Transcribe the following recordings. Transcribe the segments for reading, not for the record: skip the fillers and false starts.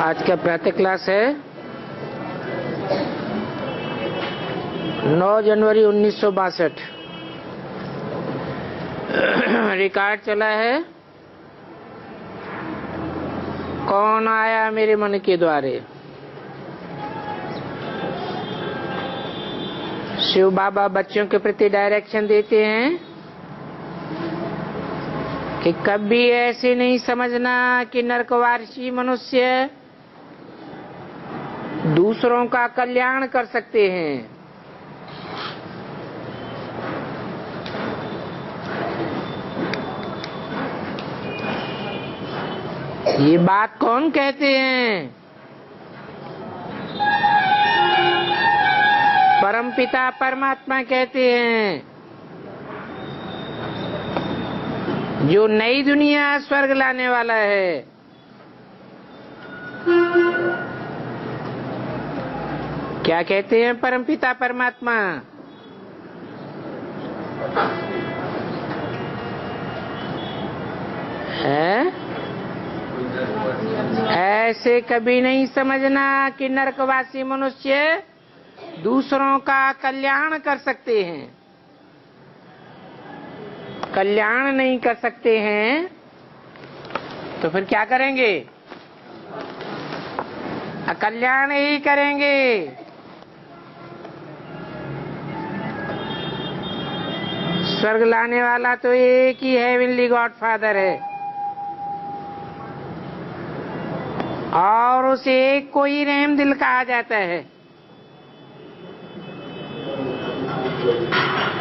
आज का प्रातः क्लास है 9 जनवरी 1962। रिकॉर्ड चला है कौन आया मेरे मन के द्वारे। शिव बाबा बच्चों के प्रति डायरेक्शन देते हैं कि कभी ऐसे नहीं समझना कि नरकवासी मनुष्य दूसरों का कल्याण कर सकते हैं। ये बात कौन कहते हैं? परमपिता परमात्मा कहते हैं, जो नई दुनिया स्वर्ग लाने वाला है। क्या कहते हैं परमपिता परमात्मा? है ऐसे कभी नहीं समझना कि नरकवासी मनुष्य दूसरों का कल्याण कर सकते हैं। कल्याण नहीं कर सकते हैं तो फिर क्या करेंगे? अकल्याण ही करेंगे। स्वर्ग लाने वाला तो एक ही हेवनली गॉड फादर है और उसे एक को ही रहम दिल कहा जाता है।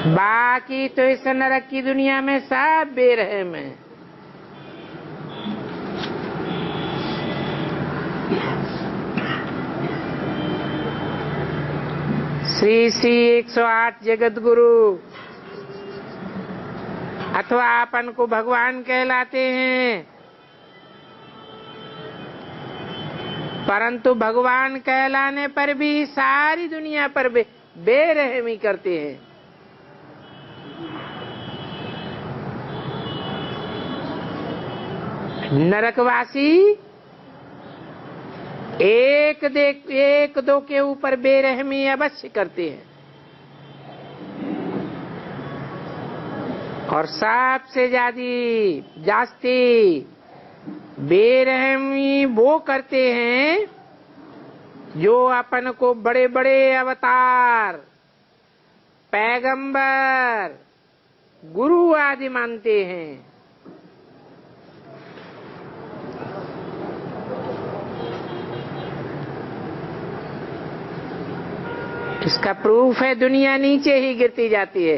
बाकी तो इस नरक की दुनिया में सब बेरहम है। श्री श्री 108 जगत गुरु अथवा अपन को भगवान कहलाते हैं, परंतु भगवान कहलाने पर भी सारी दुनिया पर बेरहमी करते हैं। नरकवासी एक दो के ऊपर बेरहमी अवश्य करते हैं और सबसे जास्ती बेरहमी वो करते हैं जो अपन को बड़े बड़े अवतार, पैगंबर, गुरु आदि मानते हैं। इसका प्रूफ है दुनिया नीचे ही गिरती जाती है।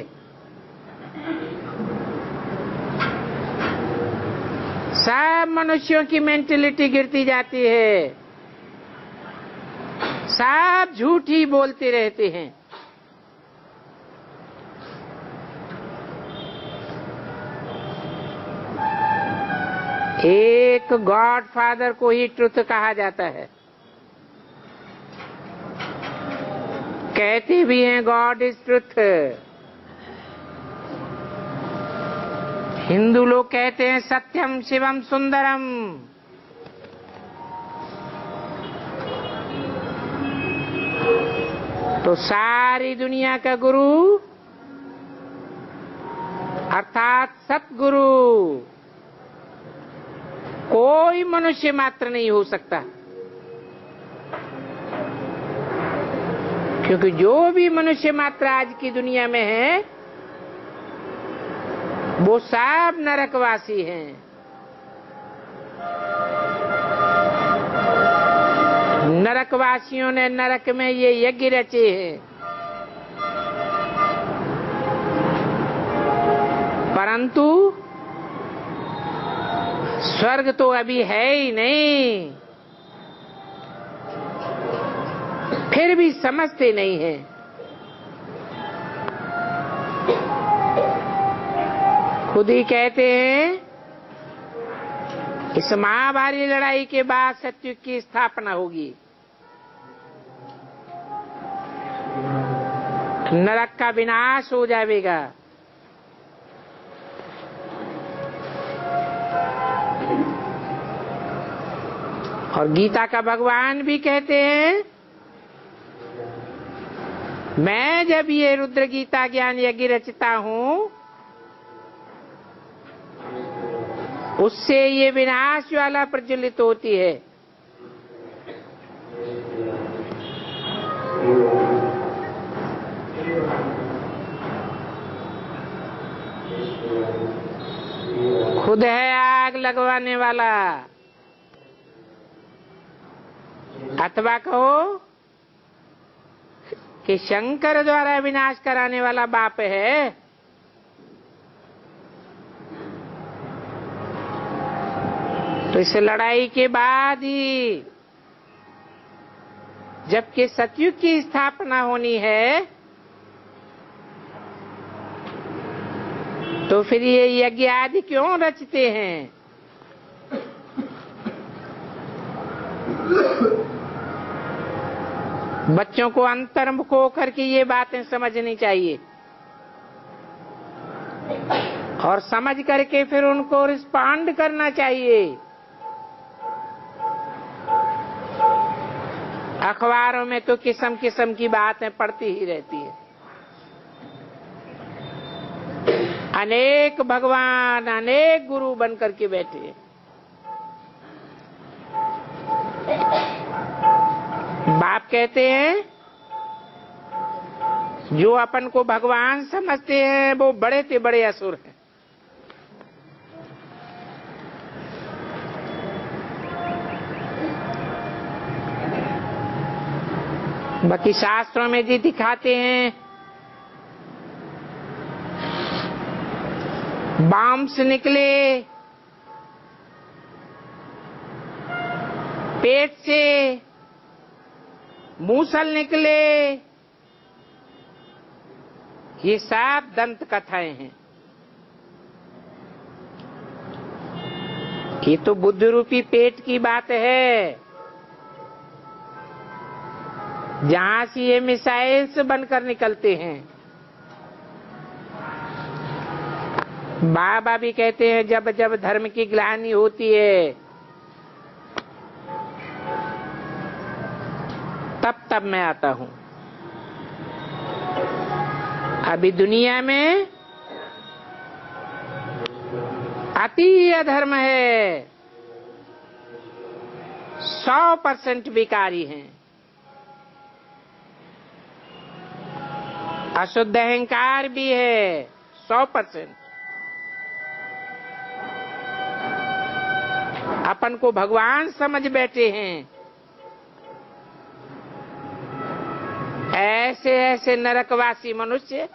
सब मनुष्यों की मेंटेलिटी गिरती जाती है। सब झूठ ही बोलते रहते हैं। एक गॉड फादर को ही ट्रुथ कहा जाता है। कहते भी हैं गॉड इज ट्रुथ। हिंदू लोग कहते हैं सत्यम शिवम सुंदरम। तो सारी दुनिया का गुरु अर्थात सतगुरु कोई मनुष्य मात्र नहीं हो सकता, क्योंकि जो भी मनुष्य मात्र आज की दुनिया में है वो सब नरकवासी हैं। नरकवासियों ने नरक में ये यज्ञ रचे हैं, परंतु स्वर्ग तो अभी है ही नहीं, फिर भी समझते नहीं हैं। खुद ही कहते हैं इस महाभारी लड़ाई के बाद सत्युग की स्थापना होगी। नरक का विनाश हो जाएगा। और गीता का भगवान भी कहते हैं, मैं जब ये रुद्र गीता ज्ञान यज्ञ रचता हूं, उससे ये विनाश ज्वाला प्रज्वलित होती है। खुद है आग लगवाने वाला, अथवा कहो कि शंकर द्वारा विनाश कराने वाला बाप है। तो इस लड़ाई के बाद ही जबकि सतयुग की स्थापना होनी है, तो फिर ये यज्ञ आदि क्यों रचते हैं? बच्चों को अंतर्मुख होकर के ये बातें समझनी चाहिए और समझ करके फिर उनको रिस्पॉन्ड करना चाहिए। अखबारों में तो किस्म किस्म की बातें पढ़ती ही रहती है। अनेक भगवान, अनेक गुरु बन करके बैठे हैं। बाप कहते हैं, जो अपन को भगवान समझते हैं वो बड़े से बड़े असुर हैं। बाकी शास्त्रों में जी दिखाते हैं, बांस निकले पेट से, मूसल निकले, ये सब दंत कथाएं हैं। ये तो बुद्ध रूपी पेट की बात है, जहां से ये मिसाइल्स बनकर निकलते हैं। बाबा भी कहते हैं, जब जब धर्म की ग्लानि होती है तब तब मैं आता हूं। अभी दुनिया में अति अधर्म है, 100% विकारी हैं। अशुद्ध अहंकार भी है 100%। अपन को भगवान समझ बैठे हैं। ऐसे ऐसे नरकवासी मनुष्य,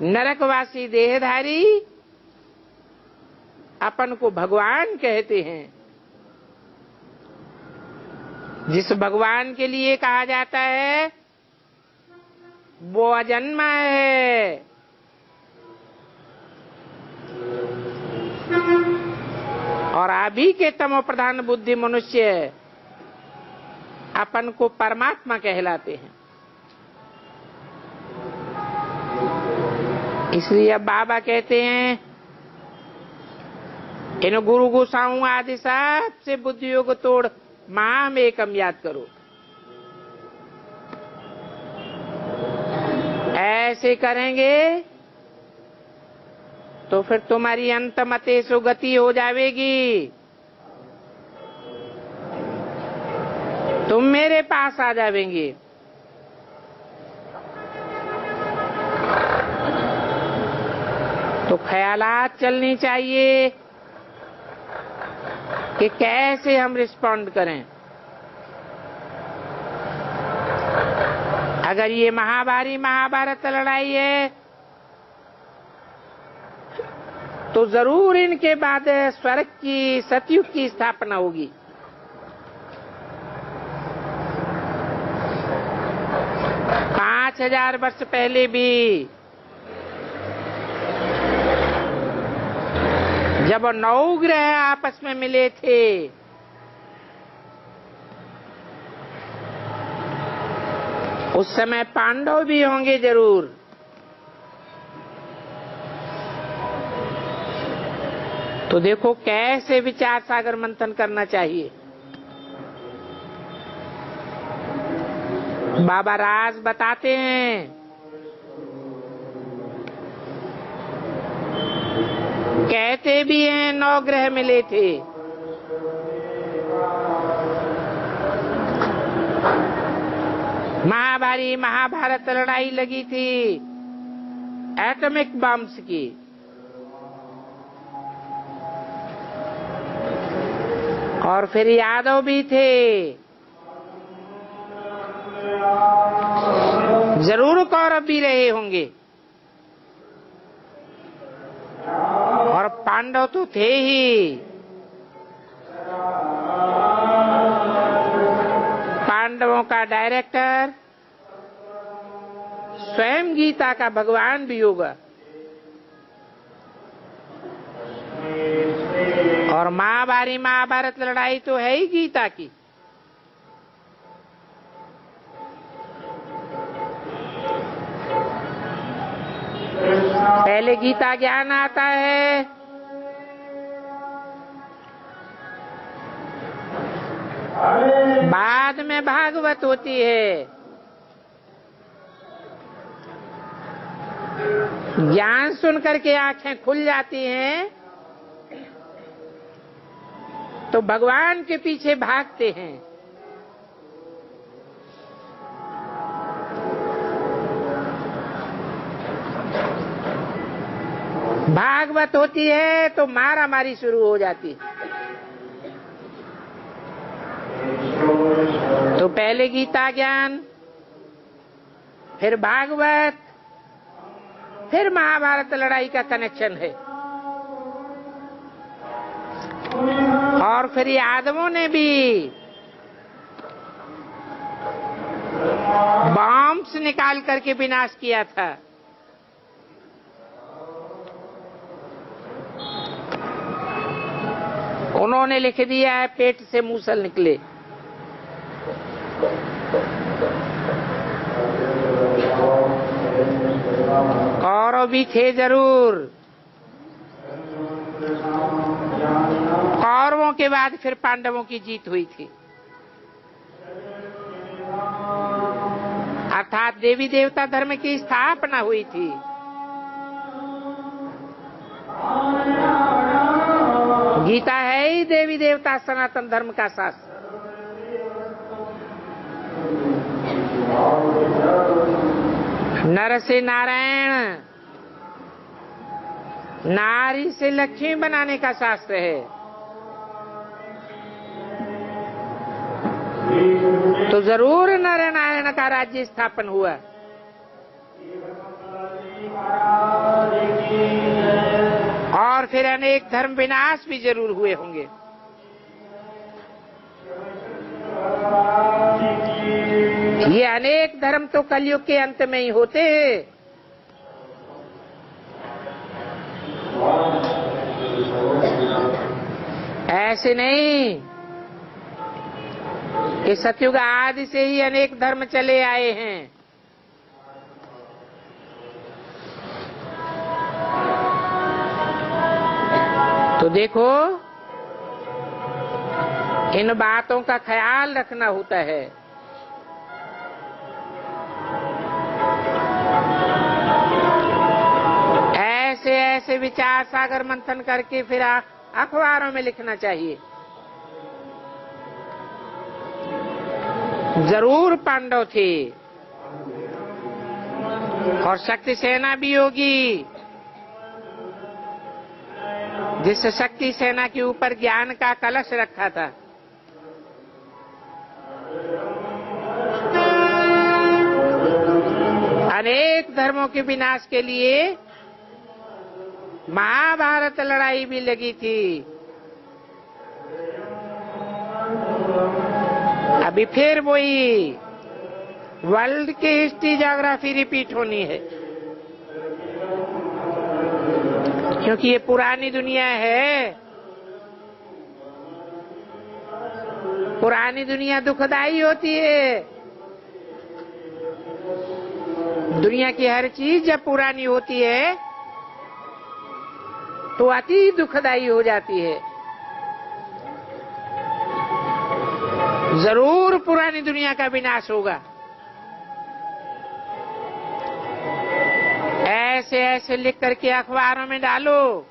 नरकवासी देहधारी अपन को भगवान कहते हैं। जिस भगवान के लिए कहा जाता है वो अजन्मा है, और अभी के तमो प्रधान बुद्धि मनुष्य अपन को परमात्मा कहलाते हैं। इसलिए अब बाबा कहते हैं, इन गुरु गोसाओं आदि सब से बुद्धि योग तोड़ माम एकम याद करो। ऐसे करेंगे तो फिर तुम्हारी अंतमते सुगति हो जाएगी, तुम मेरे पास आ जाएंगे। तो ख्यालात चलनी चाहिए कि कैसे हम रिस्पॉन्ड करें। अगर ये महाभारी महाभारत लड़ाई है तो जरूर इनके बाद स्वर्ग की, सतयुग की स्थापना होगी। पांच 5000 वर्ष पहले भी जब 9 ग्रह आपस में मिले थे उस समय पांडव भी होंगे जरूर। तो देखो कैसे विचार सागर मंथन करना चाहिए। बाबा राज बताते हैं, कहते भी हैं 9 ग्रह मिले थे। महाभारत लड़ाई लगी थी एटॉमिक बम्स की। और फिर यादव भी थे, जरूर कौरव भी रहे होंगे, और पांडव तो थे ही। पांडवों का डायरेक्टर स्वयं गीता का भगवान भी होगा। और महाभारत लड़ाई तो है ही गीता की। पहले गीता ज्ञान आता है, बाद में भागवत होती है। ज्ञान सुन करके आंखें खुल जाती हैं तो भगवान के पीछे भागते हैं। भागवत होती है तो मारा मारी शुरू हो जाती है। तो पहले गीता ज्ञान, फिर भागवत, फिर महाभारत लड़ाई का कनेक्शन है। और फिर यादवों ने भी बॉम्ब्स निकाल करके विनाश किया था। उन्होंने लिख दिया है पेट से मूसल निकले। कौरव भी थे जरूर। कौरवों के बाद फिर पांडवों की जीत हुई थी, अर्थात देवी देवता धर्म की स्थापना हुई थी। गीता है ही देवी देवता सनातन धर्म का शास्त्र। नर से नारायण, नारी से लक्ष्मी बनाने का शास्त्र है। तो जरूर नर नारायण का राज्य स्थापन हुआ। और फिर अनेक धर्म विनाश भी जरूर हुए होंगे। ये अनेक धर्म तो कलयुग के अंत में ही होते हैं। ऐसे नहीं कि सतयुग आदि से ही अनेक धर्म चले आए हैं। तो देखो, इन बातों का ख्याल रखना होता है। ऐसे ऐसे विचार सागर मंथन करके फिर अखबारों में लिखना चाहिए। जरूर पांडव थे और शक्ति सेना भी होगी, जिस शक्ति सेना के ऊपर ज्ञान का कलश रखा था। अनेक धर्मों के विनाश के लिए महाभारत लड़ाई भी लगी थी। अभी फिर वही वर्ल्ड की हिस्ट्री ज्योग्राफी रिपीट होनी है, क्योंकि ये पुरानी दुनिया है। पुरानी दुनिया दुखदाई होती है। दुनिया की हर चीज जब पुरानी होती है तो अति दुखदायी हो जाती है। जरूर पुरानी दुनिया का विनाश होगा। ऐसे ऐसे लिख करके अखबारों में डालो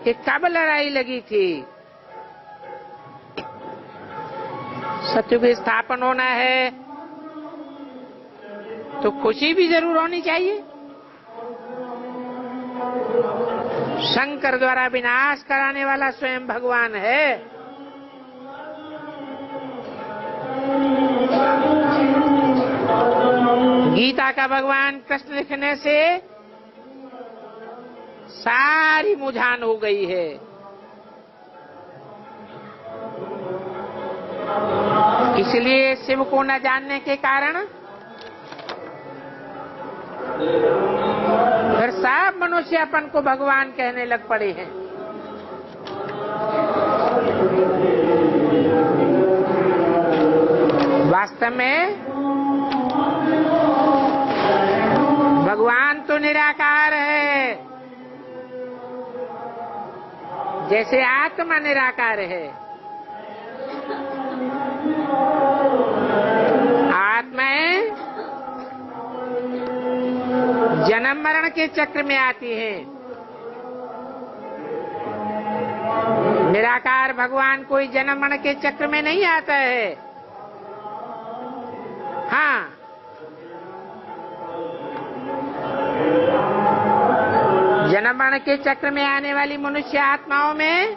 कि कब लड़ाई लगी थी। सत्युग स्थापन होना है तो खुशी भी जरूर होनी चाहिए। शंकर द्वारा विनाश कराने वाला स्वयं भगवान है। गीता का भगवान कृष्ण लिखने से सारी मुझान हो गई है। इसलिए शिव को न जानने के कारण फिर सब मनुष्य अपन को भगवान कहने लग पड़े हैं। वास्तव में भगवान तो निराकार है, जैसे आत्मा निराकार है। आत्माएं जन्म मरण के चक्र में आती हैं। निराकार भगवान कोई जन्म मरण के चक्र में नहीं आता है। हाँ, जन्म मरण के चक्र में आने वाली मनुष्य आत्माओं में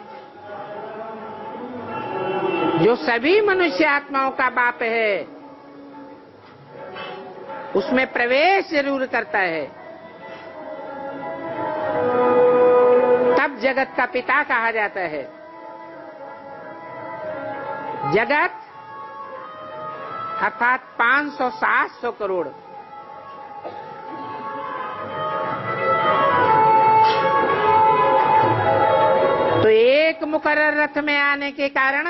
जो सभी मनुष्य आत्माओं का बाप है, उसमें प्रवेश जरूर करता है। तब जगत का पिता कहा जाता है। जगत अर्थात 500-700 करोड़। तो एक मुकर्रर रथ में आने के कारण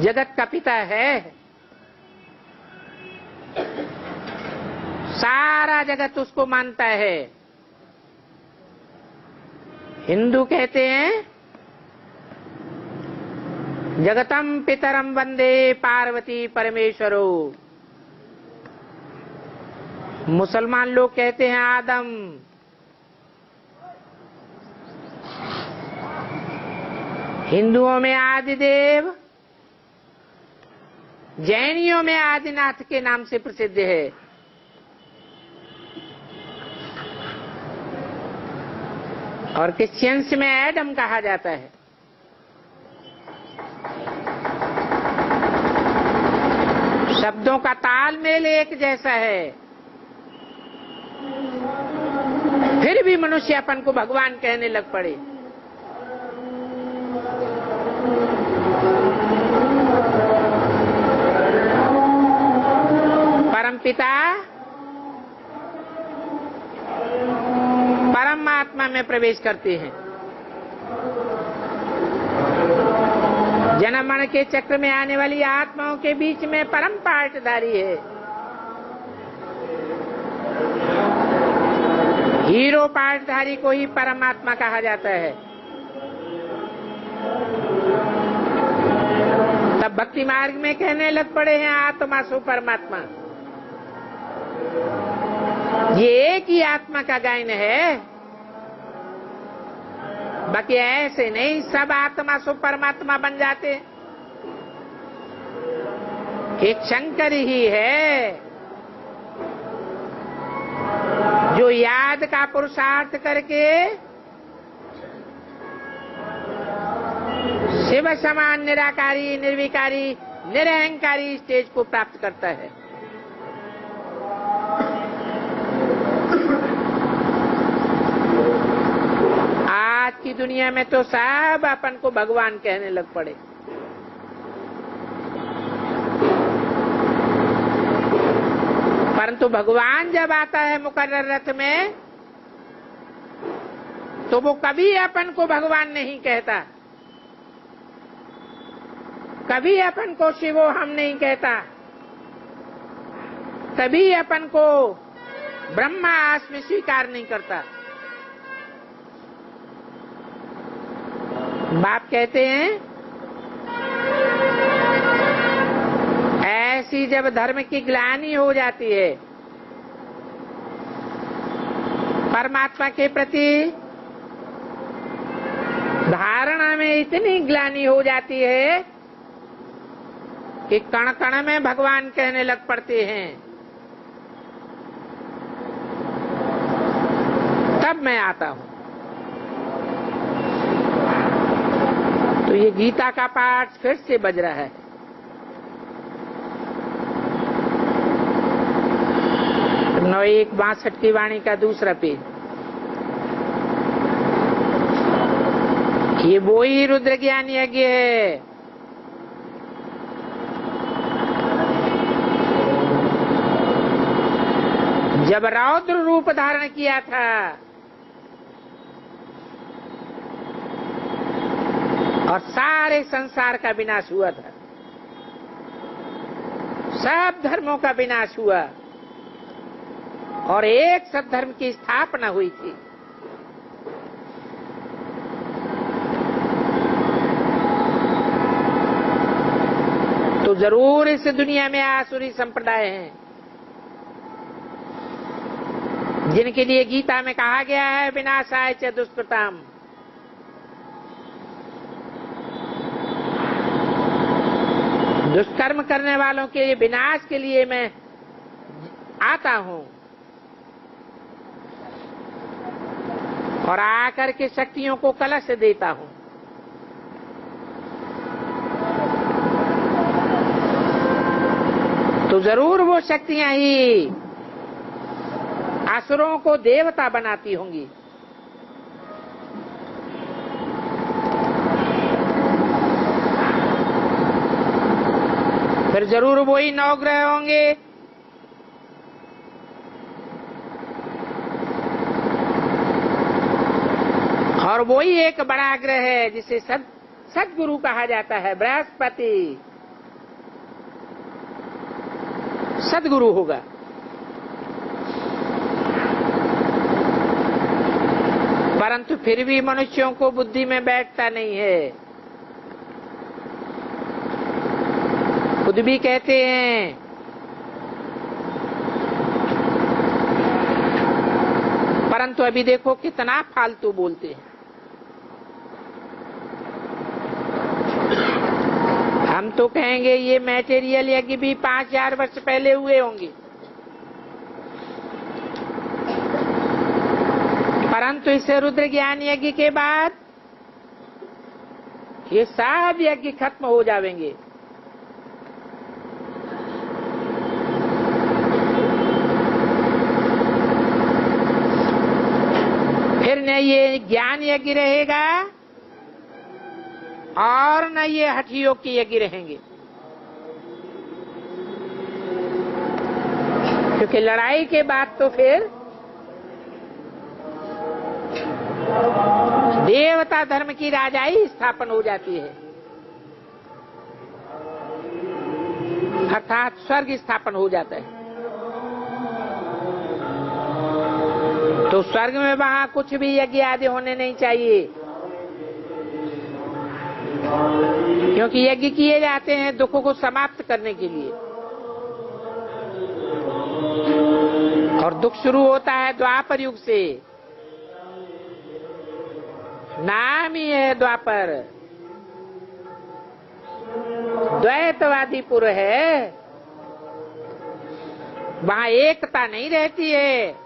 जगत का पिता है। सारा जगत उसको मानता है। हिंदू कहते हैं जगतम पितरम वंदे पार्वती परमेश्वरो। मुसलमान लोग कहते हैं आदम। हिंदुओं में आदिदेव, जैनियों में आदिनाथ के नाम से प्रसिद्ध है। और क्रिश्चियंस में एडम कहा जाता है। शब्दों का तालमेल एक जैसा है, फिर भी मनुष्य अपन को भगवान कहने लग पड़े। परमपिता परमात्मा में प्रवेश करते हैं। जन्म मरण के चक्र में आने वाली आत्माओं के बीच में परम पाटधारी है। हीरो पाटधारी को ही परमात्मा कहा जाता है। तब भक्ति मार्ग में कहने लग पड़े हैं आत्मा सो परमात्मा। ये एक ही आत्मा का गायन है, बाकी ऐसे नहीं सब आत्मा सो परमात्मा बन जाते। एक शंकर ही है जो याद का पुरुषार्थ करके शिव समान निराकारी, निर्विकारी, निरहंकारी स्टेज को प्राप्त करता है। आज की दुनिया में तो सब अपन को भगवान कहने लग पड़े। परंतु भगवान जब आता है मुकर्रर रथ में, तो वो कभी अपन को भगवान नहीं कहता, कभी अपन को शिवो हम नहीं कहता। तभी अपन को ब्रह्मास में स्वीकार नहीं करता। बाप कहते हैं ऐसी जब धर्म की ग्लानि हो जाती है, परमात्मा के प्रति धारणा में इतनी ग्लानि हो जाती है कि कण कण में भगवान कहने लग पड़ते हैं, तब मैं आता हूं। तो ये गीता का पाठ फिर से बज रहा है। नौ 162 की वाणी का दूसरा पेज। ये वो ही रुद्र ज्ञान यज्ञ है। जब रौद्र रूप धारण किया था और सारे संसार का विनाश हुआ था, सब धर्मों का विनाश हुआ और एक सद्धर्म की स्थापना हुई थी। तो जरूर इस दुनिया में आसुरी संप्रदाय हैं जिनके लिए गीता में कहा गया है विनाशाय च दुष्कृताम। दुष्कर्म करने वालों के विनाश के लिए मैं आता हूं और आकर के शक्तियों को कलश देता हूं। तो जरूर वो शक्तियां ही असुरों को देवता बनाती होंगी। फिर जरूर वही 9 ग्रह होंगे और वही एक बड़ा ग्रह है जिसे सद्गुरु कहा जाता है। बृहस्पति सद्गुरु होगा। परंतु फिर भी मनुष्यों को बुद्धि में बैठता नहीं है। खुद भी कहते हैं परंतु अभी देखो कितना फालतू बोलते हैं। हम तो कहेंगे ये मैटेरियल यज्ञ भी 5000 वर्ष पहले हुए होंगे, परंतु इस रुद्र ज्ञान यज्ञ के बाद ये सब यज्ञ खत्म हो जाएंगे। फिर न ये ज्ञान यज्ञ रहेगा और न ये हठ योग के यज्ञ रहेंगे, क्योंकि लड़ाई के बाद तो फिर देवता धर्म की राजाई स्थापन हो जाती है, अर्थात स्वर्ग स्थापन हो जाता है। तो स्वर्ग में वहां कुछ भी यज्ञ आदि होने नहीं चाहिए, क्योंकि यज्ञ किए जाते हैं दुखों को समाप्त करने के लिए। और दुख शुरू होता है द्वापर युग से। नाम ही है द्वापर, द्वैतवादी पुर है, वहां एकता नहीं रहती है,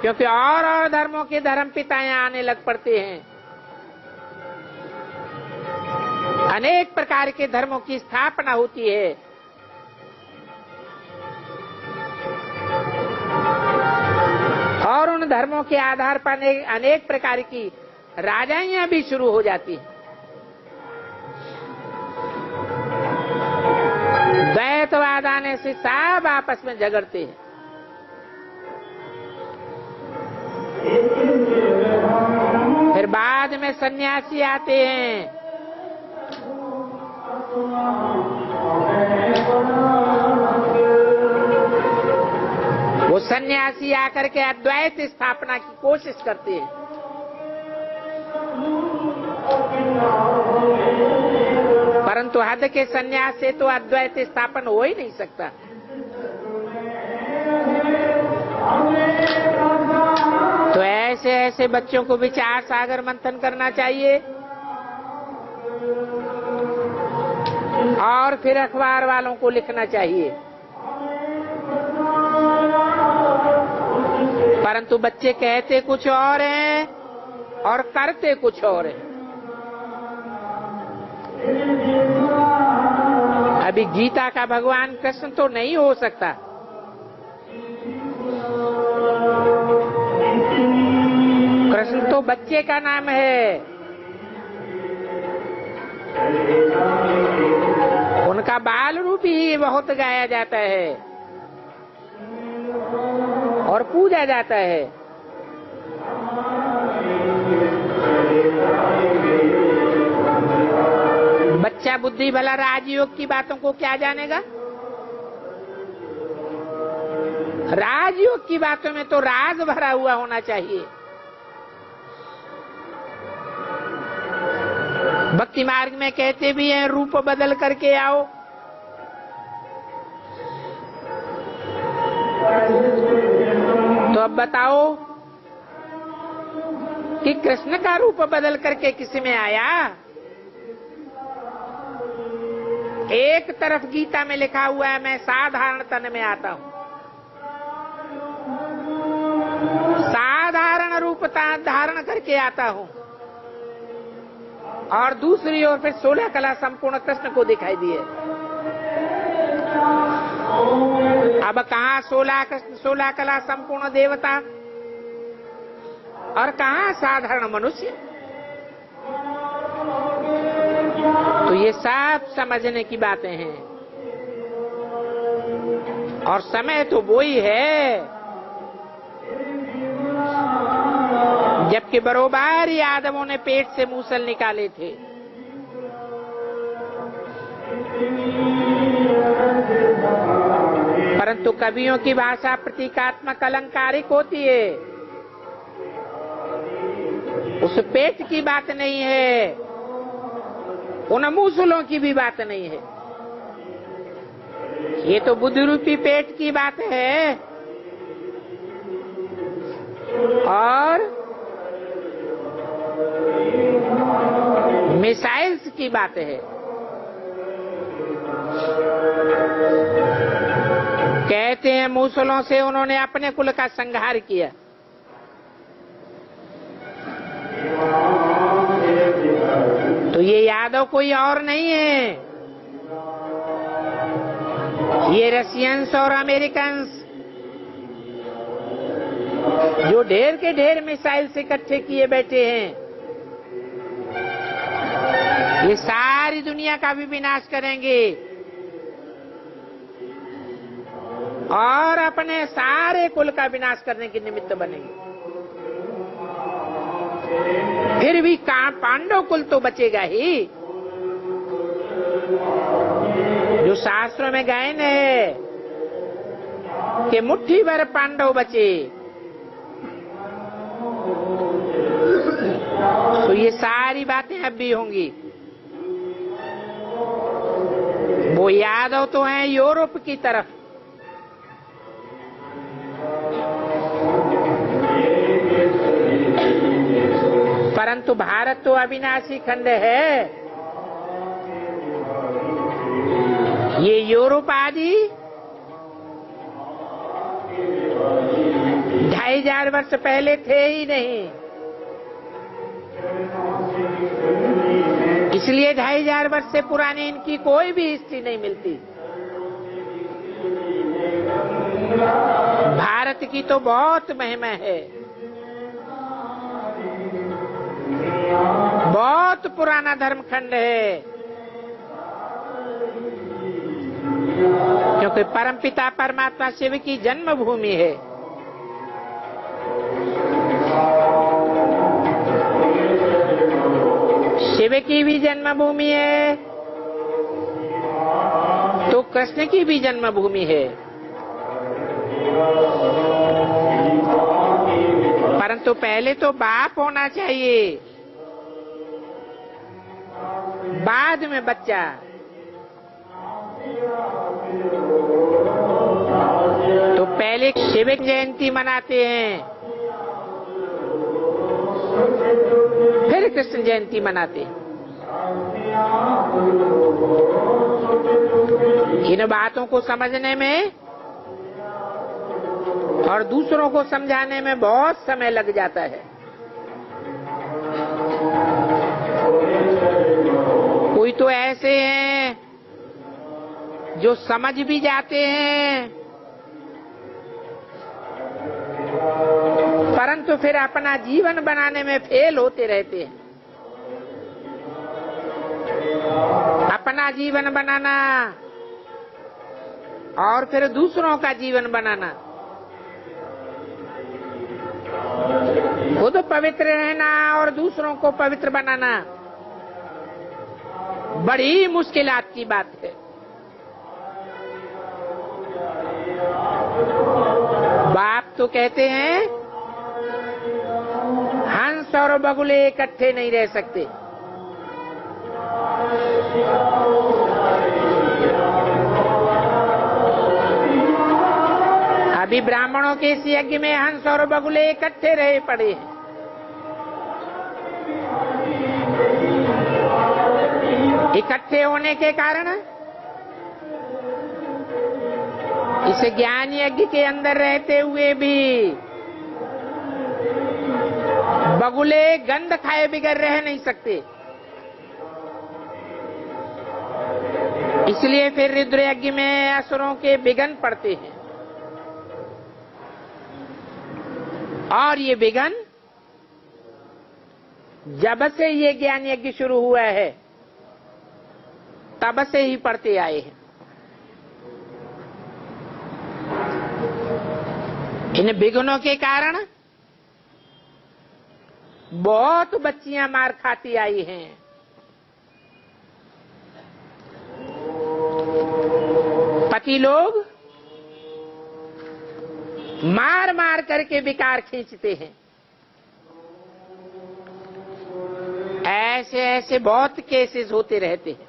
क्योंकि और धर्मों के धर्म पिता यहाँ आने लग पड़ते हैं। अनेक प्रकार के धर्मों की स्थापना होती है। और उन धर्मों के आधार पर अनेक प्रकार की राजाइयां भी शुरू हो जाती हैं। द्वैतवाद आने से सब आपस में झगड़ते हैं। फिर बाद में सन्यासी आते हैं सन्यासी आकर के अद्वैत स्थापना की कोशिश करते हैं, परंतु हद के सन्यास से तो अद्वैत स्थापन हो ही नहीं सकता। तो ऐसे ऐसे बच्चों को विचार सागर मंथन करना चाहिए और फिर अखबार वालों को लिखना चाहिए। परंतु बच्चे कहते कुछ और हैं और करते कुछ और हैं। अभी गीता का भगवान कृष्ण तो नहीं हो सकता, कृष्ण तो बच्चे का नाम है। उनका बाल रूप ही बहुत गाया जाता है और पूजा जाता है। बच्चा बुद्धि भला राजयोग की बातों को क्या जानेगा? राजयोग की बातों में तो राज भरा हुआ होना चाहिए। भक्ति मार्ग में कहते भी हैं रूप बदल करके आओ। तो अब बताओ कि कृष्ण का रूप बदल करके किसी में आया? एक तरफ गीता में लिखा हुआ है मैं साधारण तन में आता हूं, साधारण रूप धारण करके आता हूं, और दूसरी ओर फिर 16 कला संपूर्ण कृष्ण को दिखाई दिए। अब कहाँ 16 कृष्ण 16 कला संपूर्ण देवता और कहाँ साधारण मनुष्य? तो ये सब समझने की बातें हैं। और समय तो वो ही है जबकि बरोबर यादवों ने पेट से मूसल निकाले थे। परंतु कवियों की भाषा प्रतीकात्मक अलंकारिक होती है, उस पेट की बात नहीं है, उन मूसलों की भी बात नहीं है। ये तो बुद्धि रूपी पेट की बात है और मिसाइल्स की बात है। कहते हैं मूसलों से उन्होंने अपने कुल का संहार किया। तो ये यादव कोई और नहीं है, ये रशियंस और अमेरिकन्स जो ढेर के ढेर मिसाइल से इकट्ठे किए बैठे हैं, ये सारी दुनिया का भी विनाश करेंगे और अपने सारे कुल का विनाश करने के निमित्त बनेंगे। फिर भी पांडव कुल तो बचेगा ही। जो शास्त्रों में गायन है कि मुट्ठी भर पांडव बचे, तो ये सारी बातें अब भी होंगी। वो यादव तो हैं यूरोप की तरफ, परंतु भारत तो अविनाशी खंड है। ये यूरोप आदि 2500 वर्ष पहले थे ही नहीं, इसलिए 2500 वर्ष से पुरानी इनकी कोई भी हिस्ट्री नहीं मिलती। भारत की तो बहुत महिमा है, बहुत पुराना धर्मखंड है, क्योंकि परमपिता परमात्मा शिव की जन्मभूमि है। शिव की भी जन्मभूमि है तो कृष्ण की भी जन्मभूमि है। परंतु पहले तो बाप होना चाहिए, बाद में बच्चा। तो पहले शिव जयंती मनाते हैं, फिर कृष्ण जयंती मनाते हैं। इन बातों को समझने में और दूसरों को समझाने में बहुत समय लग जाता है। कोई तो ऐसे हैं जो समझ भी जाते हैं, परंतु फिर अपना जीवन बनाने में फेल होते रहते हैं। अपना जीवन बनाना और फिर दूसरों का जीवन बनाना, खुद पवित्र रहना और दूसरों को पवित्र बनाना बड़ी मुश्किलात की बात है। बाप तो कहते हैं हंस और बगुले इकट्ठे नहीं रह सकते। अभी ब्राह्मणों के इस यज्ञ में हंस और बगुले इकट्ठे रहे पड़े हैं। इकट्ठे होने के कारण इस ज्ञान यज्ञ के अंदर रहते हुए भी बगुले गंध खाए बिगड़ रह नहीं सकते। इसलिए फिर रुद्र यज्ञ में असुरों के विघ्न पड़ते हैं, और ये विघ्न जब से ये ज्ञान यज्ञ शुरू हुआ है तब से ही पड़ते आए हैं। इन विघ्नों के कारण बहुत बच्चियां मार खाती आई हैं। पति लोग मार मार करके विकार खींचते हैं। ऐसे ऐसे बहुत केसेस होते रहते हैं।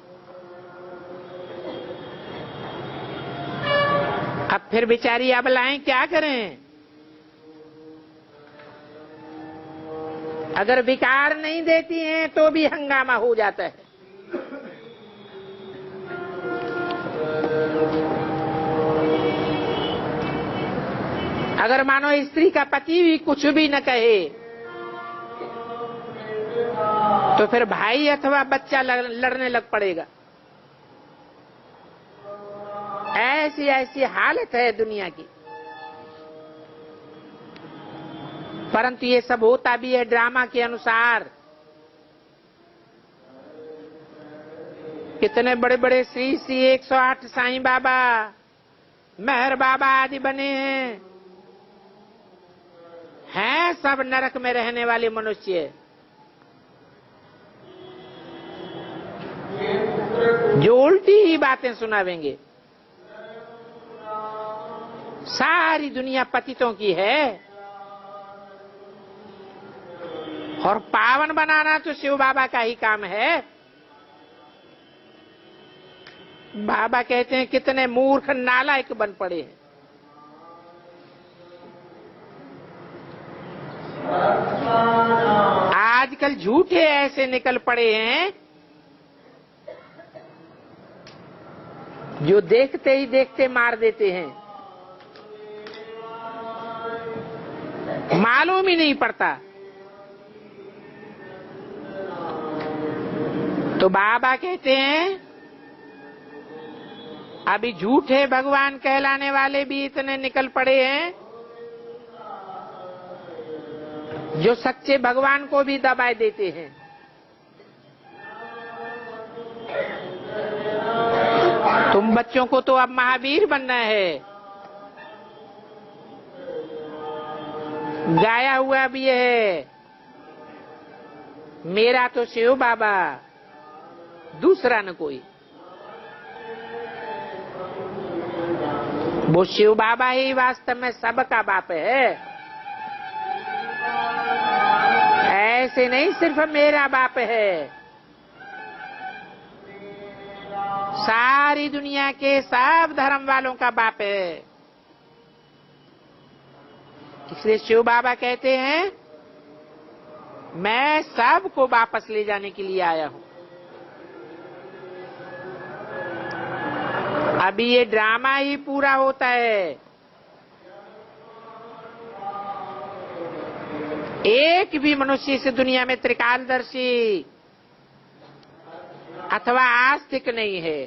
अब फिर बेचारी अबलाएं क्या करें? अगर विकार नहीं देती हैं तो भी हंगामा हो जाता है। अगर मानो स्त्री का पति भी कुछ भी न कहे तो फिर भाई अथवा बच्चा लड़ने लग पड़ेगा। ऐसी ऐसी हालत है दुनिया की। परंतु ये सब होता भी है ड्रामा के अनुसार। कितने बड़े बड़े श्री श्री 108 साईं बाबा, मेहर बाबा आदि बने हैं सब नरक में रहने वाले मनुष्य, जो उल्टी ही बातें सुनावेंगे। सारी दुनिया पतितों की है और पावन बनाना तो शिव बाबा का ही काम है। बाबा कहते हैं कितने मूर्ख नालायक बन पड़े हैं। आजकल झूठे ऐसे निकल पड़े हैं जो देखते ही देखते मार देते हैं, मालूम ही नहीं पड़ता। तो बाबा कहते हैं अभी झूठे भगवान कहलाने वाले भी इतने निकल पड़े हैं जो सच्चे भगवान को भी दबाए देते हैं। तुम बच्चों को तो अब महावीर बनना है। गाया हुआ भी है, मेरा तो शिव बाबा, दूसरा न कोई। वो शिव बाबा ही वास्तव में सबका बाप है। ऐसे नहीं सिर्फ मेरा बाप है, सारी दुनिया के सब धर्म वालों का बाप है। इसलिए शिव बाबा कहते हैं मैं सबको वापस ले जाने के लिए आया हूं। अभी ये ड्रामा ही पूरा होता है। एक भी मनुष्य इस दुनिया में त्रिकालदर्शी अथवा आस्तिक नहीं है।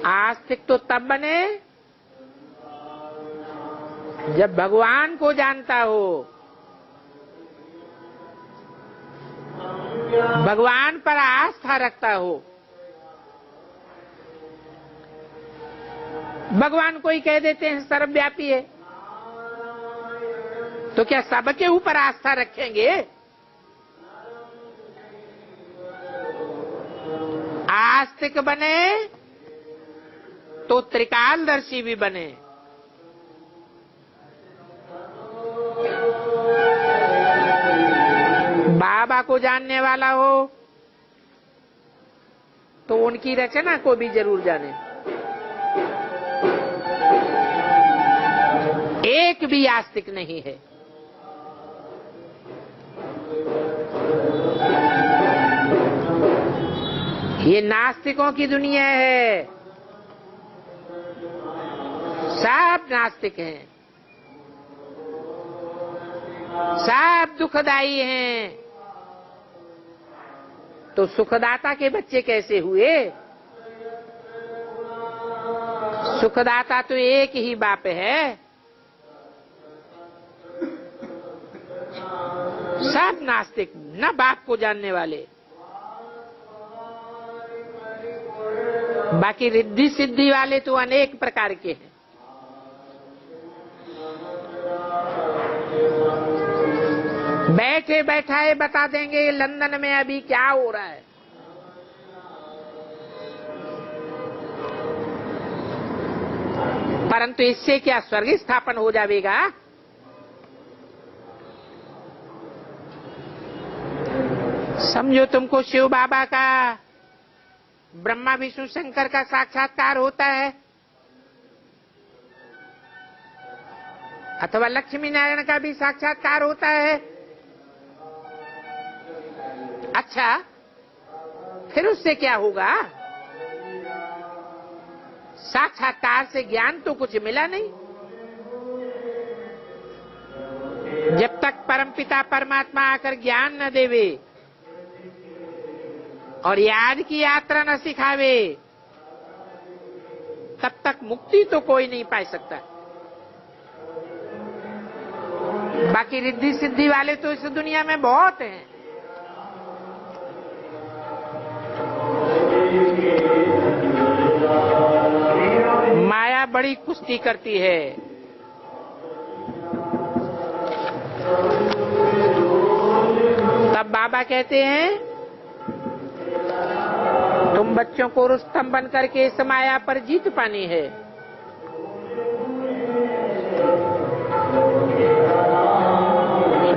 आस्तिक तो तब बने जब भगवान को जानता हो, भगवान पर आस्था रखता हो। भगवान को ही कह देते हैं सर्वव्यापी है, तो क्या सबके ऊपर आस्था रखेंगे? आस्तिक बने तो त्रिकालदर्शी भी बने। बाबा को जानने वाला हो तो उनकी रचना को भी जरूर जाने। एक भी आस्तिक नहीं है। ये नास्तिकों की दुनिया है, सब नास्तिक हैं, सब दुखदाई हैं। तो सुखदाता के बच्चे कैसे हुए? सुखदाता तो एक ही बाप है। सब नास्तिक, न बाप को जानने वाले। बाकी रिद्धि सिद्धि वाले तो अनेक प्रकार के हैं। बैठे बैठाए बता देंगे लंदन में अभी क्या हो रहा है। परंतु इससे क्या स्वर्ग स्थापन हो जाएगा? समझो तुमको शिव बाबा का, ब्रह्मा विष्णु शंकर का साक्षात्कार होता है, अथवा लक्ष्मी नारायण का भी साक्षात्कार होता है। अच्छा, फिर उससे क्या होगा? साक्षात्कार से ज्ञान तो कुछ मिला नहीं। जब तक परमपिता परमात्मा आकर ज्ञान न देवे और याद की यात्रा न सिखावे, तब तक मुक्ति तो कोई नहीं पा सकता। बाकी रिद्धि सिद्धि वाले तो इस दुनिया में बहुत हैं। माया बड़ी कुश्ती करती है। तब बाबा कहते हैं तुम बच्चों को रुस्तम बन करके इस माया पर जीत पानी है।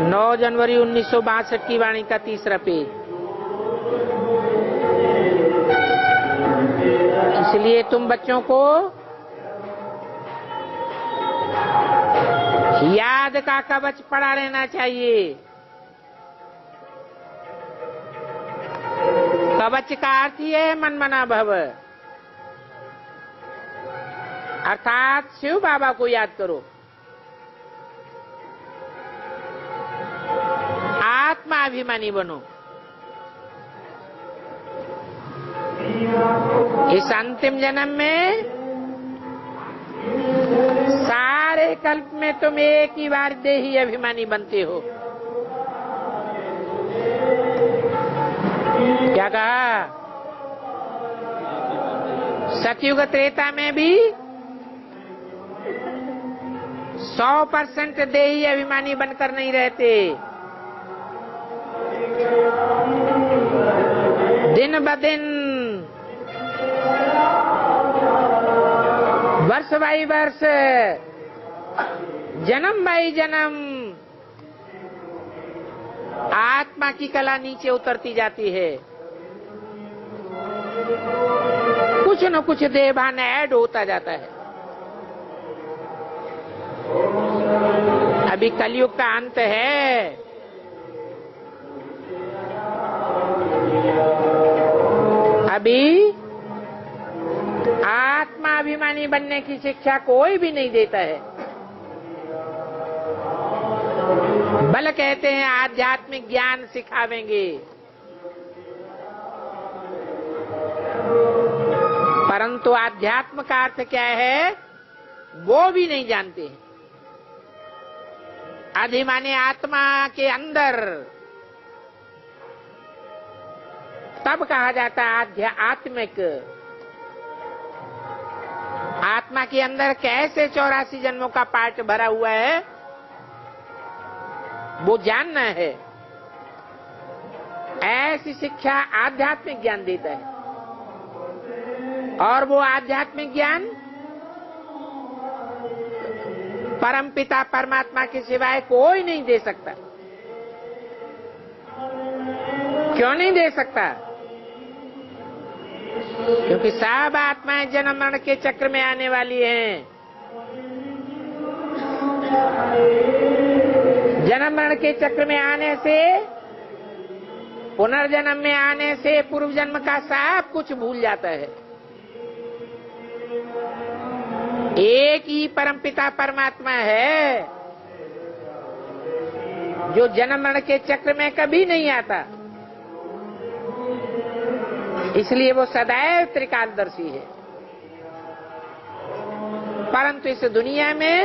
9 जनवरी 1962 की वाणी का 3रा पेज। इसलिए तुम बच्चों को याद का कवच पढ़ा लेना चाहिए। कवच का अर्थ ही है मन मना भव, अर्थात शिव बाबा को याद करो, आत्माभिमानी बनो। इस अंतिम जन्म में सारे कल्प में तुम एक ही बार देही अभिमानी बनते हो। क्या कहा? सतयुग त्रेता में भी 100% देही अभिमानी बनकर नहीं रहते। दिन ब दिन, वर्ष बाई वर्ष, जन्म बाई जन्म आत्मा की कला नीचे उतरती जाती है, कुछ न कुछ देहभान ऐड होता जाता है। अभी कलयुग का अंत है, अभी आत्माभिमानी बनने की शिक्षा कोई भी नहीं देता है। बल कहते हैं आध्यात्मिक ज्ञान सिखावेंगे, परंतु आध्यात्म का अर्थ क्या है वो भी नहीं जानते। अधिमानी आत्मा के अंदर तब कहा जाता है आत्मिक। आत्मा के अंदर कैसे 84 जन्मों का पार्ट भरा हुआ है वो जानना है। ऐसी शिक्षा आध्यात्मिक ज्ञान देता है, और वो आध्यात्मिक ज्ञान परमपिता परमात्मा के सिवाय कोई नहीं दे सकता। क्यों नहीं दे सकता? क्योंकि सब आत्माएं जन्म मरण के चक्र में आने वाली हैं। जन्म मरण के चक्र में आने से, पुनर्जन्म में आने से पूर्व जन्म का सब कुछ भूल जाता है। एक ही परमपिता परमात्मा है जो जन्म मरण के चक्र में कभी नहीं आता, इसलिए वो सदैव त्रिकालदर्शी है। परंतु इस दुनिया में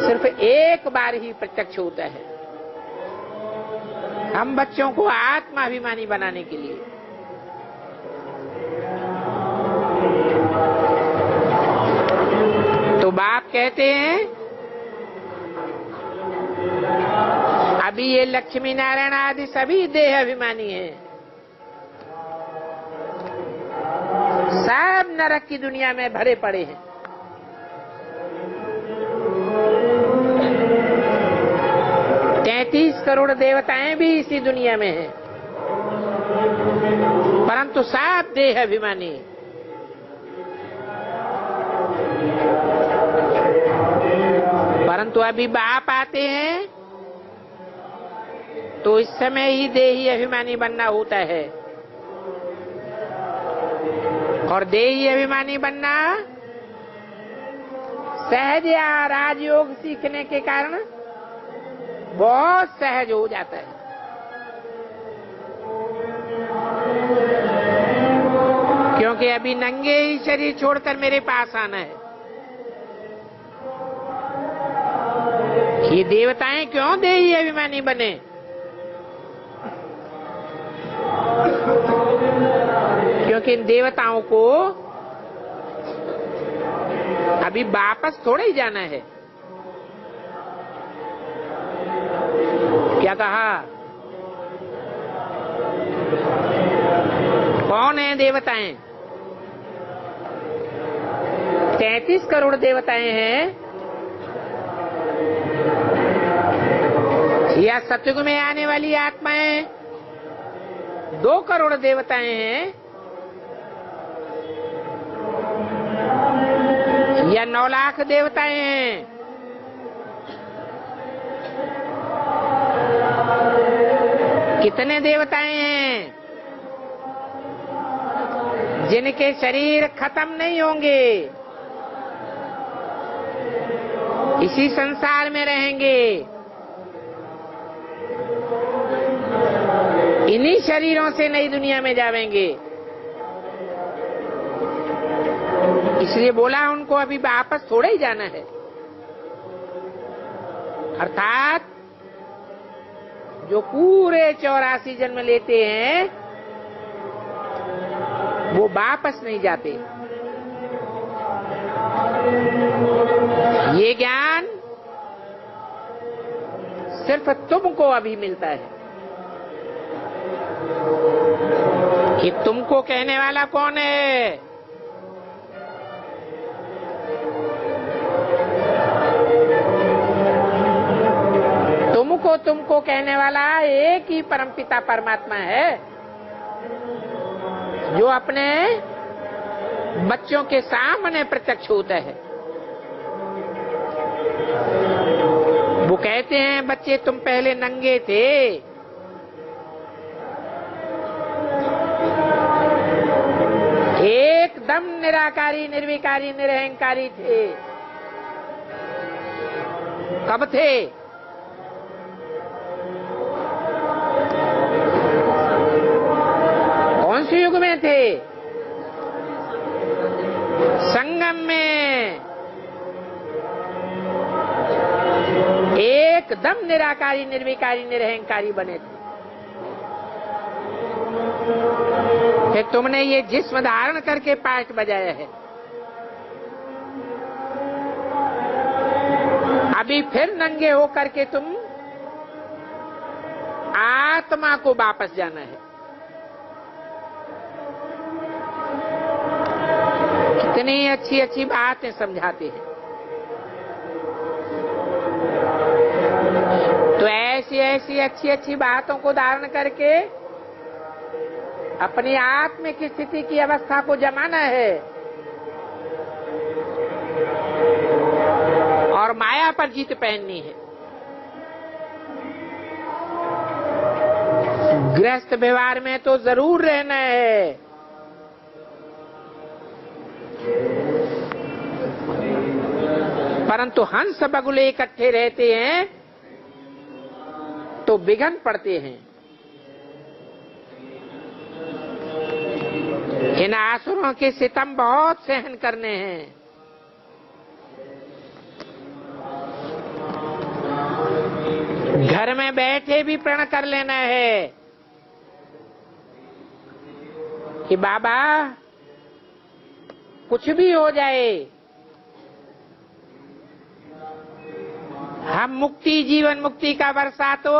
सिर्फ एक बार ही प्रत्यक्ष होता है, हम बच्चों को आत्माभिमानी बनाने के लिए। तो बाप कहते हैं अभी ये लक्ष्मी नारायण आदि सभी देह अभिमानी हैं, सब नरक की दुनिया में भरे पड़े हैं। तैंतीस करोड़ देवताएं भी इसी दुनिया में हैं, परंतु सब देह अभिमानी। परंतु अभी बाप आते हैं तो इस समय ही देही अभिमानी बनना होता है, और देही अभिमानी बनना सहज या राजयोग सीखने के कारण बहुत सहज हो जाता है। क्योंकि अभी नंगे ही शरीर छोड़कर मेरे पास आना है। ये देवताएं क्यों देही अभिमानी बने? क्योंकि इन देवताओं को अभी वापस थोड़ा ही जाना है। क्या कहा? कौन है देवताएं? 33 करोड़ देवताएं हैं, या सतयुग में आने वाली आत्माएं 2 करोड़ देवताएं हैं, या 9 लाख देवताएं हैं। कितने देवताएं हैं जिनके शरीर खत्म नहीं होंगे, इसी संसार में रहेंगे, इन्हीं शरीरों से नई दुनिया में जाएंगे। इसलिए बोला उनको अभी वापस थोड़ा ही जाना है। अर्थात जो पूरे 84 जन्म लेते हैं वो वापस नहीं जाते। ये ज्ञान सिर्फ तुमको अभी मिलता है। कि तुमको कहने वाला कौन है? तुमको हमको तुमको कहने वाला एक ही परमपिता परमात्मा है, जो अपने बच्चों के सामने प्रत्यक्ष होता है। वो कहते हैं, बच्चे तुम पहले नंगे थे, एकदम निराकारी, निर्विकारी, निरहंकारी थे। कब थे? कौन से युग में थे? संगम में एकदम निराकारी, निर्विकारी, निरहंकारी बने थे। फिर तुमने ये जिस्म धारण करके पाठ बजाया है, अभी फिर नंगे हो करके तुम आत्मा को वापस जाना है। कितनी अच्छी अच्छी बातें समझाते हैं। तो ऐसी ऐसी अच्छी अच्छी बातों को धारण करके अपनी आत्म की स्थिति की अवस्था को जमाना है और माया पर जीत पहननी है। गृहस्थ व्यवहार में तो जरूर रहना है, परंतु हंस बगुले इकट्ठे रहते हैं तो बिघन पड़ते हैं। इन आसुरों के सितम बहुत सहन करने हैं। घर में बैठे भी प्रण कर लेना है कि बाबा कुछ भी हो जाए, हम मुक्ति, जीवन मुक्ति का वर्षा तो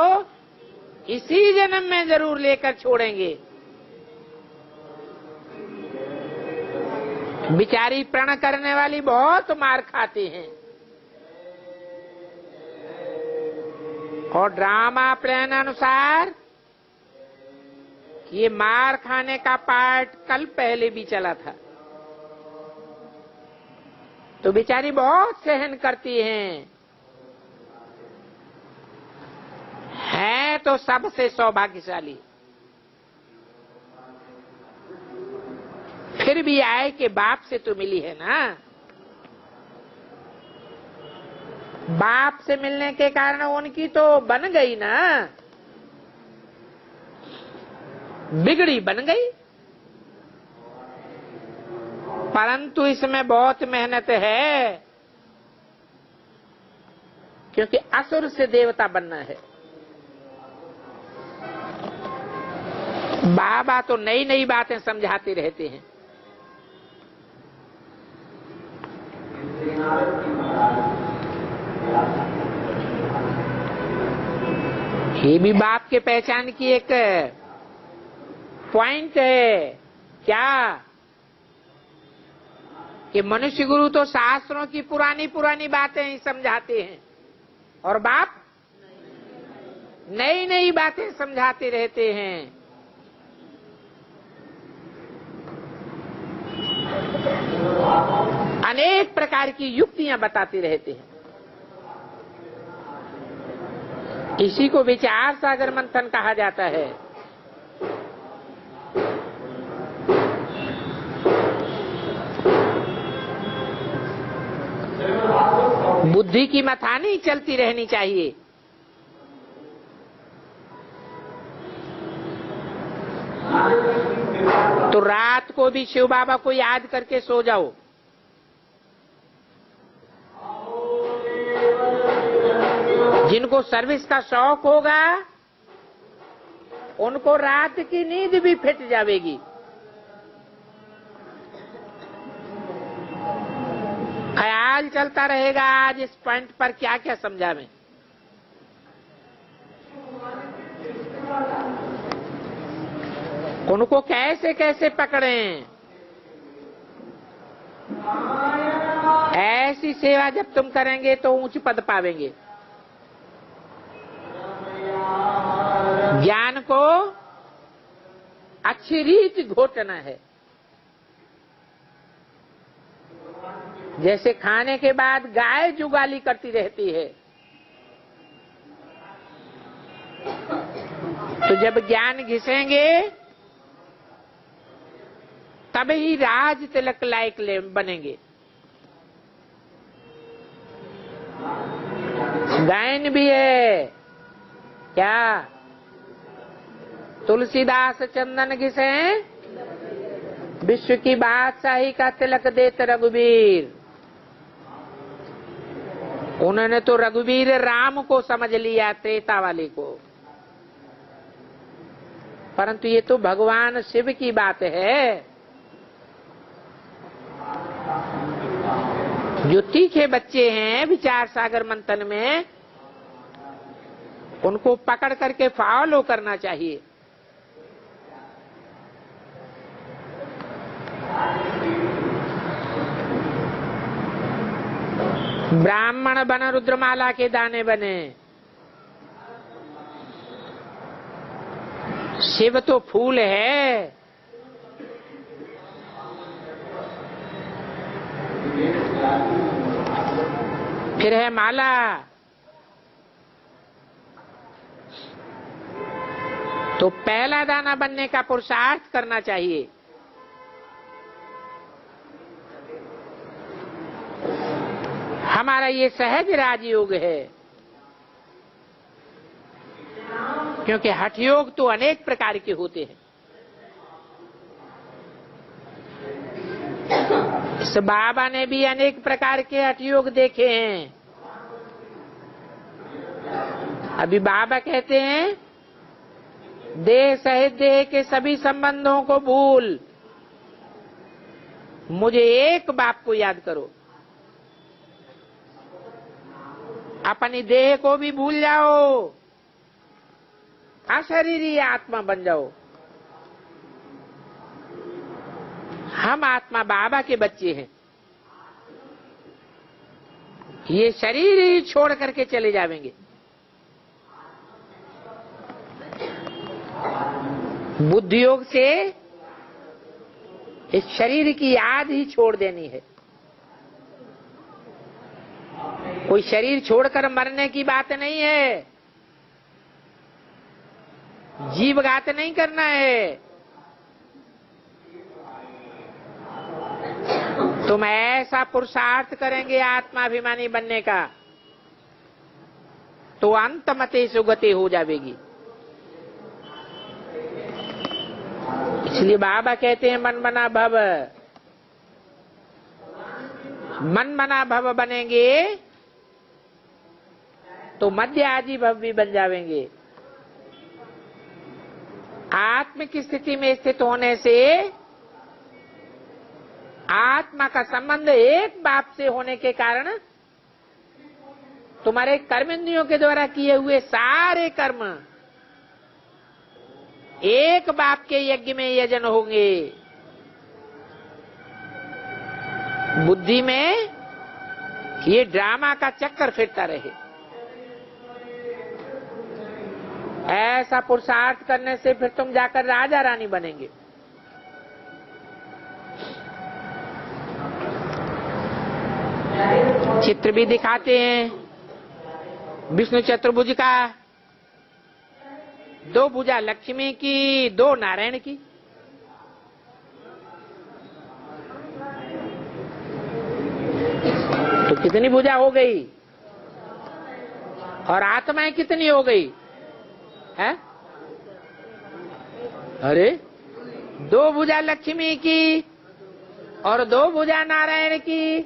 इसी जन्म में जरूर लेकर छोड़ेंगे। बिचारी प्रण करने वाली बहुत मार खाती हैं और ड्रामा प्लान अनुसार ये मार खाने का पार्ट कल पहले भी चला था, तो बिचारी बहुत सहन करती हैं। है तो सबसे सौभाग्यशाली। फिर भी आए कि बाप से तो मिली है ना। बाप से मिलने के कारण उनकी तो बन गई ना, बिगड़ी बन गई। परंतु इसमें बहुत मेहनत है, क्योंकि असुर से देवता बनना है। बाबा तो नई नई बातें समझाते रहते हैं। ये भी बाप के पहचान की एक पॉइंट है क्या, कि मनुष्य गुरु तो शास्त्रों की पुरानी पुरानी बातें ही समझाते हैं और बाप नई नई बातें समझाते रहते हैं। अनेक प्रकार की युक्तियां बताते रहते हैं। इसी को विचार सागर मंथन कहा जाता है। बुद्धि की मथानी चलती रहनी चाहिए। तो रात को भी शिव बाबा को याद करके सो जाओ। जिनको सर्विस का शौक होगा उनको रात की नींद भी फिट जाएगी। ख्याल चलता रहेगा आज इस पॉइंट पर क्या क्या समझा मैं। उनको कैसे कैसे पकड़ें। ऐसी सेवा जब तुम करेंगे तो ऊंच पद पावेंगे। ज्ञान को अच्छी रीत घोटना है। जैसे खाने के बाद गाय जुगाली करती रहती है, तो जब ज्ञान घिसेंगे तभी राज तिलक लायक बनेंगे। गायन भी है क्या? तुलसीदास चंदन घिसे विश्व की बादशाही का तिलक देते रघुवीर। उन्होंने तो रघुवीर राम को समझ लिया, त्रेता वाले को, परंतु ये तो भगवान शिव की बात है। जो तीखे बच्चे हैं विचार सागर मंथन में, उनको पकड़ करके फॉलो करना चाहिए। ब्राह्मण बन रुद्रमाला के दाने बने। शिव तो फूल है, फिर है माला। तो पहला दाना बनने का पुरुषार्थ करना चाहिए। हमारा ये सहज राजयोग है, क्योंकि हठ योग तो अनेक प्रकार के होते हैं। इस बाबा ने भी अनेक प्रकार के हठ योग देखे हैं। अभी बाबा कहते हैं देह सहित देह के सभी संबंधों को भूल, मुझे एक बाप को याद करो। अपनी देह को भी भूल जाओ, अशरीरी आत्मा बन जाओ। हम आत्मा बाबा के बच्चे हैं। ये शरीर ही छोड़ करके चले जाएंगे। बुद्धि योग से इस शरीर की याद ही छोड़ देनी है। कोई शरीर छोड़कर मरने की बात नहीं है, जीवघात नहीं करना है। तुम ऐसा पुरुषार्थ करेंगे आत्माभिमानी बनने का, तो अंत मते सुगति हो जाएगी। इसलिए बाबा कहते हैं मन मना भव। मन मना भव बनेंगे तो मध्य आदि भव भी बन जाएंगे। आत्म की स्थिति में स्थित होने से आत्मा का संबंध एक बाप से होने के कारण तुम्हारे कर्मेंद्रियों के द्वारा किए हुए सारे कर्म एक बाप के यज्ञ में यजन होंगे। बुद्धि में ये ड्रामा का चक्कर फिरता रहे। ऐसा पुरुषार्थ करने से फिर तुम जाकर राजा रानी बनेंगे। चित्र भी दिखाते हैं विष्णु चतुर्भुज का, दो भुजा लक्ष्मी की, दो नारायण की। तो कितनी भुजा हो गई और आत्माएं कितनी हो गई है? अरे दो भुजा लक्ष्मी की और दो भुजा नारायण की,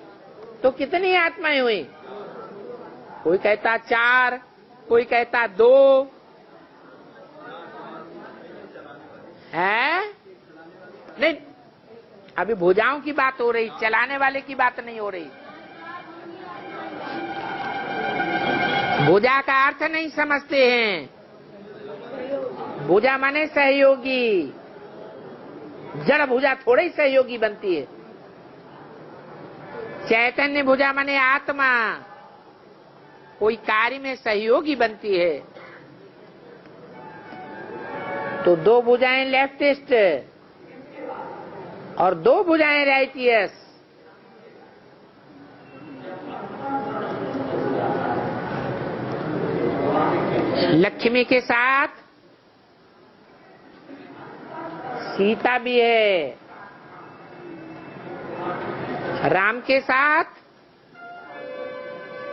तो कितनी आत्माएं हुई? कोई कहता 4, कोई कहता 2 है। नहीं, अभी भुजाओं की बात हो रही, चलाने वाले की बात नहीं हो रही। भुजा का अर्थ नहीं समझते हैं। भुजा माने सहयोगी। जड़ भुजा थोड़ी ही सहयोगी बनती है। चैतन्य भुजा माने आत्मा कोई कार्य में सहयोगी बनती है। तो 2 भुजाएं लेफ्टिस्ट और 2 भुजाएं राइटियस। लक्ष्मी के साथ सीता भी है, राम के साथ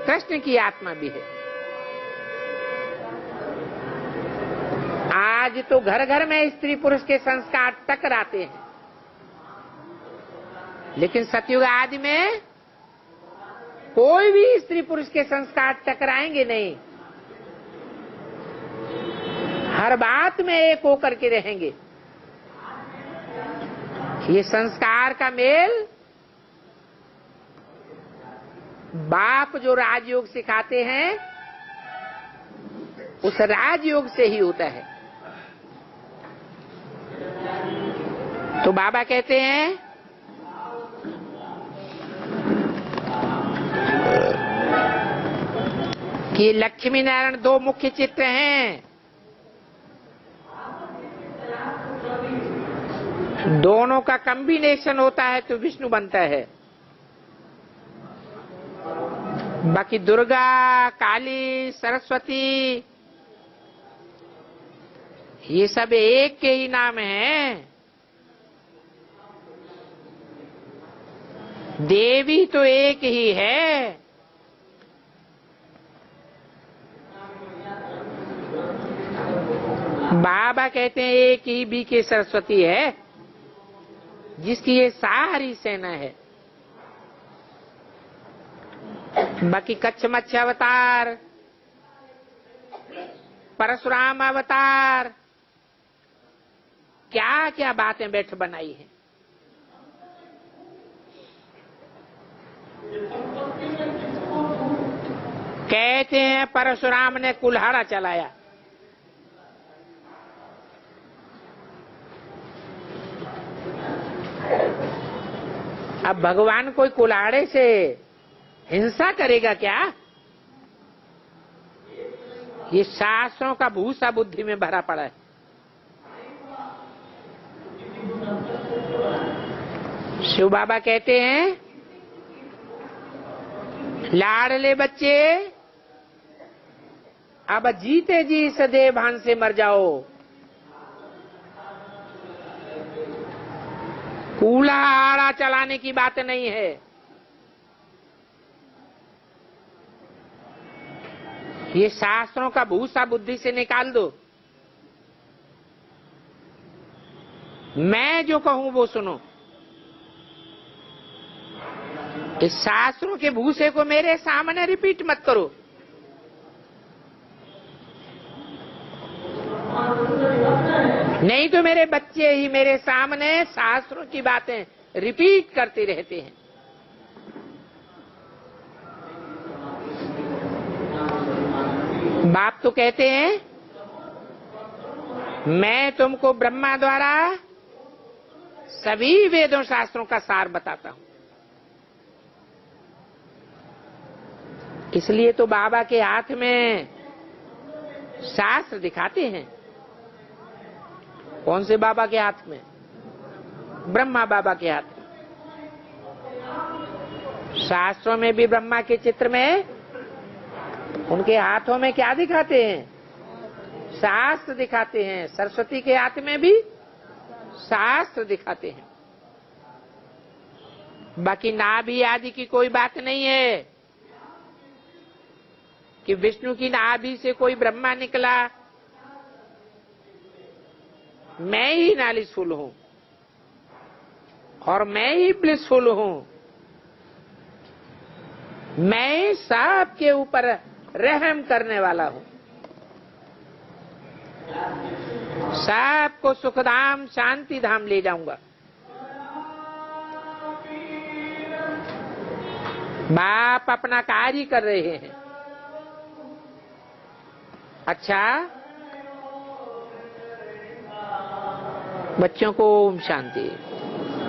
कृष्ण की आत्मा भी है। आज तो घर घर में स्त्री पुरुष के संस्कार टकराते हैं, लेकिन सतयुग आदि में कोई भी स्त्री पुरुष के संस्कार टकराएंगे नहीं। हर बात में एक होकर के रहेंगे। ये संस्कार का मेल बाप जो राजयोग सिखाते हैं उस राजयोग से ही होता है। तो बाबा कहते हैं कि लक्ष्मी नारायण 2 मुख्य चित्र हैं, दोनों का कॉम्बिनेशन होता है तो विष्णु बनता है। बाकी दुर्गा, काली, सरस्वती ये सब एक के ही नाम हैं। देवी तो एक ही है। बाबा कहते हैं एक ही बी के सरस्वती है, जिसकी ये सारी सेना है। बाकी कच्छ मत्स्य अवतार, परशुराम अवतार, क्या क्या बातें बैठ बनाई हैं। कहते हैं परशुराम ने कुल्हाड़ा चलाया, अब भगवान कोई कुल्हाड़े से हिंसा करेगा क्या? ये शास्त्रों का भूसा बुद्धि में भरा पड़ा है। शिव बाबा कहते हैं लाडले बच्चे अब जीते जी सदैव भान से मर जाओ। कुल्हाड़ा चलाने की बात नहीं है। ये शास्त्रों का भूसा बुद्धि से निकाल दो। मैं जो कहूं वो सुनो। इस शास्त्रों के भूसे को मेरे सामने रिपीट मत करो। नहीं तो मेरे बच्चे ही मेरे सामने शास्त्रों की बातें रिपीट करते रहते हैं। बाप तो कहते हैं मैं तुमको ब्रह्मा द्वारा सभी वेदों शास्त्रों का सार बताता हूं। इसलिए तो बाबा के हाथ में शास्त्र दिखाते हैं। कौन से बाबा के हाथ में? ब्रह्मा बाबा के हाथ में। शास्त्रों में भी ब्रह्मा के चित्र में उनके हाथों में क्या दिखाते हैं? शास्त्र दिखाते हैं। सरस्वती के हाथ में भी शास्त्र दिखाते हैं। बाकी नाभि आदि की कोई बात नहीं है कि विष्णु की नाभि से कोई ब्रह्मा निकला। मैं ही नालिशफुल हूं और मैं ही ब्लिसफुल हूं। मैं सबके ऊपर रहम करने वाला हूं। सबको सुखधाम शांति धाम ले जाऊंगा। बाप अपना कार्य कर रहे हैं। अच्छा, बच्चों को ओम शांति।